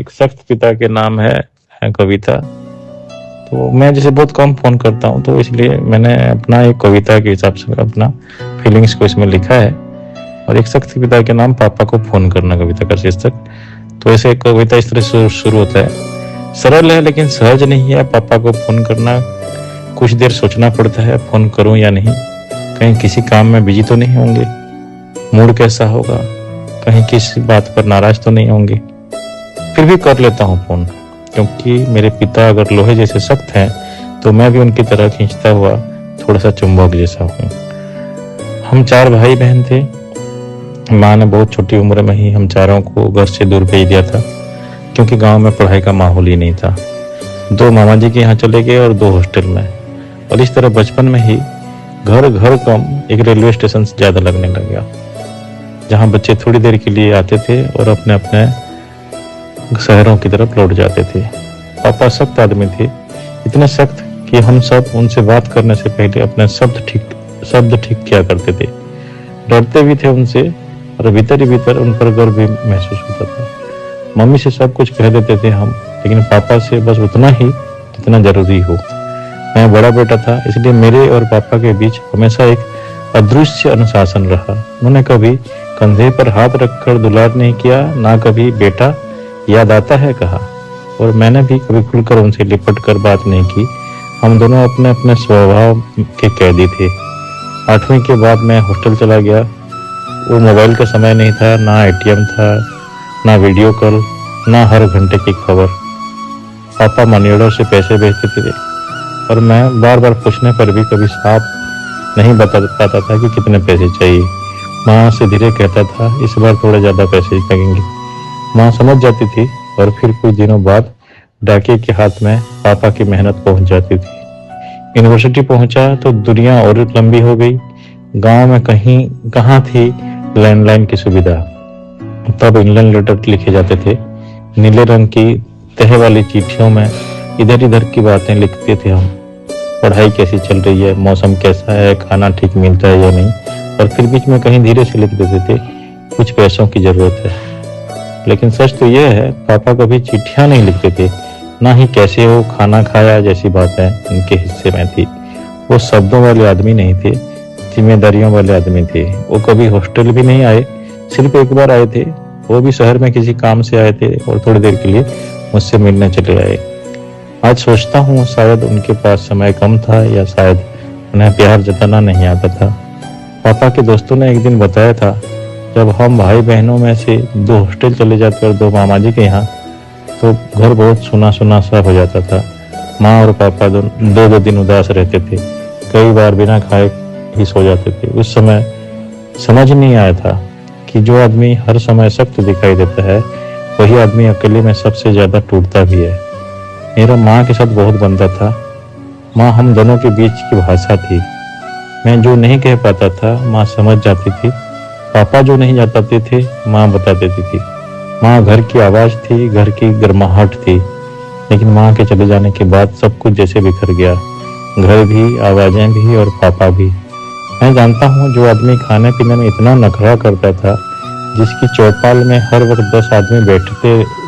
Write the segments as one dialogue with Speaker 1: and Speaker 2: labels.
Speaker 1: एक सख्त पिता के नाम है कविता। तो मैं जैसे बहुत कम फोन करता हूँ, तो इसलिए मैंने अपना एक कविता के हिसाब से अपना फीलिंग्स को इसमें लिखा है। और एक सख्त पिता के नाम पापा को फोन करना, कविता का शीर्षक। तो ऐसे कविता इस तरह से शुरू होता है। सरल है लेकिन सहज नहीं है पापा को फोन करना। कुछ देर सोचना पड़ता है फोन करूं या नहीं, कहीं किसी काम में बिजी तो नहीं होंगे, मूड कैसा होगा, कहीं किसी बात पर नाराज तो नहीं होंगे। फिर भी कर लेता हूँ फोन, क्योंकि मेरे पिता अगर लोहे जैसे सख्त हैं तो मैं भी उनकी तरह खींचता हुआ थोड़ा सा चुंबक जैसा हूँ। हम 4 भाई बहन थे। माँ ने बहुत छोटी उम्र में ही हम चारों को घर से दूर भेज दिया था, क्योंकि गांव में पढ़ाई का माहौल ही नहीं था। 2 मामा जी के यहाँ चले गए और 2 हॉस्टल में। और इस तरह बचपन में ही घर कम एक रेलवे स्टेशन से ज्यादा लगने लग गया, जहाँ बच्चे थोड़ी देर के लिए आते थे और अपने अपने शहरों की तरफ लौट जाते थे। पापा सख्त आदमी थे, इतने सख्त कि हम सब उनसे बात करने से पहले अपने शब्द ठीक किया करते थे। डरते भी थे उनसे, और भीतर ही भीतर उन पर गर्व भी महसूस होता था। मम्मी से सब कुछ कह देते थे हम, लेकिन पापा से बस उतना ही जितना जरूरी हो। मैं बड़ा बेटा था, इसलिए मेरे और पापा के बीच हमेशा एक अदृश्य अनुशासन रहा। उन्होंने कभी कंधे पर हाथ रखकर दुलार नहीं किया, ना कभी बेटा याद आता है कहा। और मैंने भी कभी खुलकर उनसे लिपट कर बात नहीं की। हम दोनों अपने अपने स्वभाव के कैदी थे। 8वीं के बाद मैं हॉस्टल चला गया। वो मोबाइल का समय नहीं था, ना एटीएम था, ना वीडियो कॉल, ना हर घंटे की खबर। पापा मनी ऑर्डर से पैसे भेजते थे, और मैं बार बार पूछने पर भी कभी साफ नहीं बता पाता था कि कितने पैसे चाहिए। माँ से धीरे कहता था, इस बार थोड़े ज्यादा पैसे लगेंगे। माँ समझ जाती थी, और फिर कुछ दिनों बाद डाकिए के हाथ में पापा की मेहनत पहुंच जाती थी। यूनिवर्सिटी पहुंचा तो दुनिया और लंबी हो गई। गांव में कहाँ थी लैंडलाइन की सुविधा। तब इंग्लैंड लेटर लिखे जाते थे, नीले रंग की तह वाली चिट्ठियों में इधर इधर की बातें लिखते थे हम। पढ़ाई कैसी चल रही है, मौसम कैसा है, खाना ठीक मिलता है या नहीं। और फिर बीच में कहीं धीरे से लिख देते थे, कुछ पैसों की जरूरत है। लेकिन सच तो यह है, पापा कभी चिट्ठियां नहीं लिखते थे, ना ही कैसे हो, खाना खाया जैसी बातें उनके हिस्से में थी। वो शब्दों वाले आदमी नहीं थे, जिम्मेदारियों वाले आदमी थे। वो कभी हॉस्टल भी नहीं आए, सिर्फ एक बार आए थे। वो भी शहर में किसी काम से आए थे और थोड़ी देर के लिए मुझसे मिलने चले आए। आज सोचता हूँ शायद उनके पास समय कम था, या शायद उन्हें प्यार जताना नहीं आता था। पापा के दोस्तों ने एक दिन बताया था, जब हम भाई बहनों में से 2 हॉस्टल चले जाते और 2 मामा जी के यहाँ, तो घर बहुत सुना सुना सा हो जाता था। माँ और पापा 2 दिन उदास रहते थे, कई बार बिना खाए ही सो जाते थे। उस समय समझ नहीं आया था कि जो आदमी हर समय सख्त दिखाई देता है, वही आदमी अकेले में सबसे ज्यादा टूटता भी है। मेरा माँ के साथ बहुत बनता था। माँ हम दोनों के बीच की भाषा थी। मैं जो नहीं कह पाता था, माँ समझ जाती थी। पापा जो नहीं बताते थे, माँ बता देती थी। माँ घर की आवाज थी, घर की गर्माहट थी। लेकिन माँ के चले जाने के बाद सब कुछ जैसे बिखर गया, घर भी, आवाजें भी, और पापा भी। मैं जानता हूँ, जो आदमी खाने पीने में इतना नखरा करता था, जिसकी चौपाल में हर वक्त 10 आदमी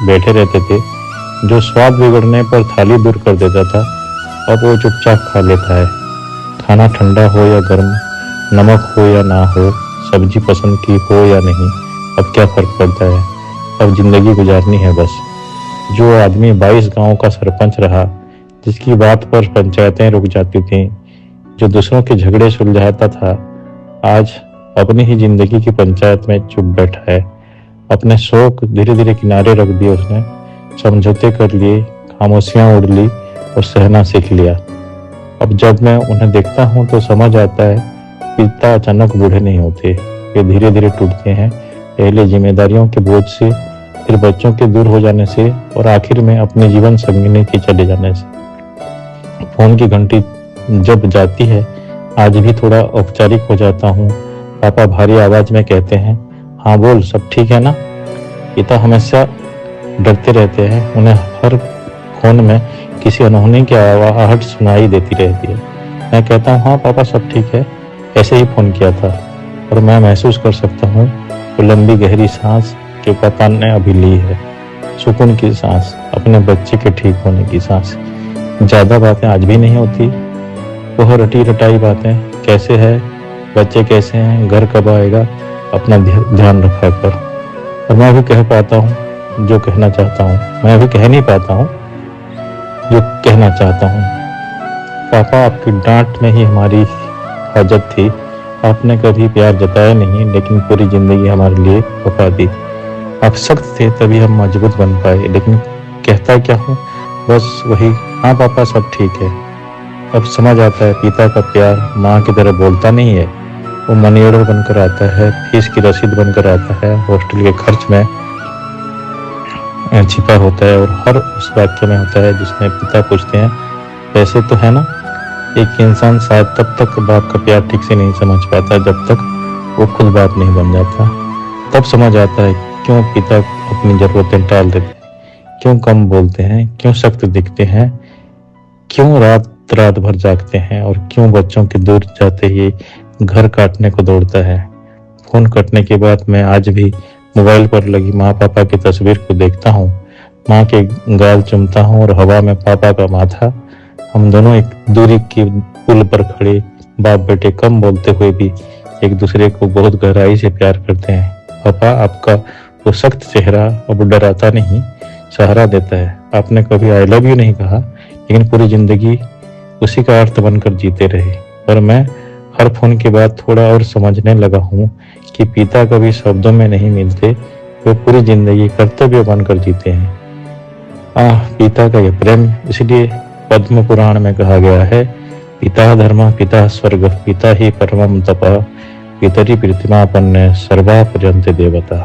Speaker 1: बैठे रहते थे, जो स्वाद बिगड़ने पर थाली दूर कर देता था, अब वो चुपचाप खा लेता है। खाना ठंडा हो या गर्म, नमक हो या ना हो, सब्जी पसंद की हो या नहीं, अब क्या फर्क पड़ता है, अब जिंदगी गुजारनी है बस। जो आदमी 22 गांव का सरपंच रहा, जिसकी बात पर पंचायतें रुक जाती थीं, जो दूसरों के झगड़े सुलझाता था, आज अपनी ही जिंदगी की पंचायत में चुप बैठा है। अपने शौक धीरे धीरे किनारे रख दिए उसने, समझौते कर लिए, खामोशियां ओढ़ ली और सहना सीख लिया। अब जब मैं उन्हें देखता हूँ तो समझ आता है, पिता अचानक बूढ़े नहीं होते, वे धीरे धीरे टूटते हैं। पहले जिम्मेदारियों के बोझ से, फिर बच्चों के दूर हो जाने से, और आखिर में अपने जीवन संगिनी के चले जाने से। फोन की घंटी जब जाती है, आज भी थोड़ा औपचारिक हो जाता हूँ। पापा भारी आवाज में कहते हैं, हाँ बोल, सब ठीक है ना। पिता हमेशा डरते रहते हैं, उन्हें हर फोन में किसी अनहोनी की आहट सुनाई देती रहती है। मैं कहता हूँ, हाँ पापा सब ठीक है, ऐसे ही फोन किया था। और मैं महसूस कर सकता हूँ वो लंबी गहरी सांस जो पापा ने अभी ली है। सुकून की सांस, अपने बच्चे के ठीक होने की सांस। ज़्यादा बातें आज भी नहीं होती, वह रटी रटाई बातें, कैसे है, बच्चे कैसे हैं, घर कब आएगा, अपना ध्यान रखा कर। और मैं भी कह पाता हूँ जो कहना चाहता हूँ, मैं भी कह नहीं पाता हूँ जो कहना चाहता हूँ। पापा, आपकी डांट में ही हमारी हाजत थी। आपने कभी प्यार जताया नहीं, लेकिन पूरी जिंदगी हमारे लिए वफा दी। आप सख्त थे तभी हम मजबूत बन पाए, लेकिन कहता क्या हूँ, बस वही, हाँ पापा सब ठीक है। अब समझ आता है पिता का प्यार माँ की तरह बोलता नहीं है, वो मनी ऑर्डर बनकर आता है, फीस की रसीद बनकर आता है, हॉस्टल के खर्च में छिपा होता है, और हर उस वाक्य में होता है जिसमें पिता पूछते हैं पैसे तो है ना। एक इंसान शायद तब तक बाप का प्यार ठीक से नहीं समझ पाता जब तक वो खुद बाप नहीं बन जाता। तब समझ आता है क्यों पिता अपनी जरूरतें टाल देते हैं, क्यों कम बोलते हैं, क्यों सख्त दिखते हैं, क्यों रात रात भर जागते हैं, और क्यों बच्चों के दूर जाते ही घर काटने को दौड़ता है। फोन कटने के बाद मैं आज भी मोबाइल पर लगी माँ पापा की तस्वीर को देखता हूँ। माँ के गाल चूमता हूँ और हवा में पापा का माथा। हम दोनों एक दूरी की पुल पर खड़े बाप बेटे कम बोलते हुए भी एक दूसरे को बहुत गहराई से प्यार करते हैं। पापा, आपका वो सख्त चेहरा अब डराता नहीं, सहारा देता है। आपने कभी आई लव यू नहीं कहा, लेकिन पूरी जिंदगी उसी का अर्थ बनकर जीते रहे। और मैं हर फोन के बाद थोड़ा और समझने लगा हूँ कि पिता कभी शब्दों में नहीं मिलते, वे पूरी जिंदगी कर्तव्य बनकर जीते हैं। पिता का यह प्रेम, इसलिए पद्म पुराण में कहा गया है, पिता धर्म पिता स्वर्ग पिता ही परमम तप पितरी प्रीतिमा पन्ने सर्वा पर्यन्ते देवता।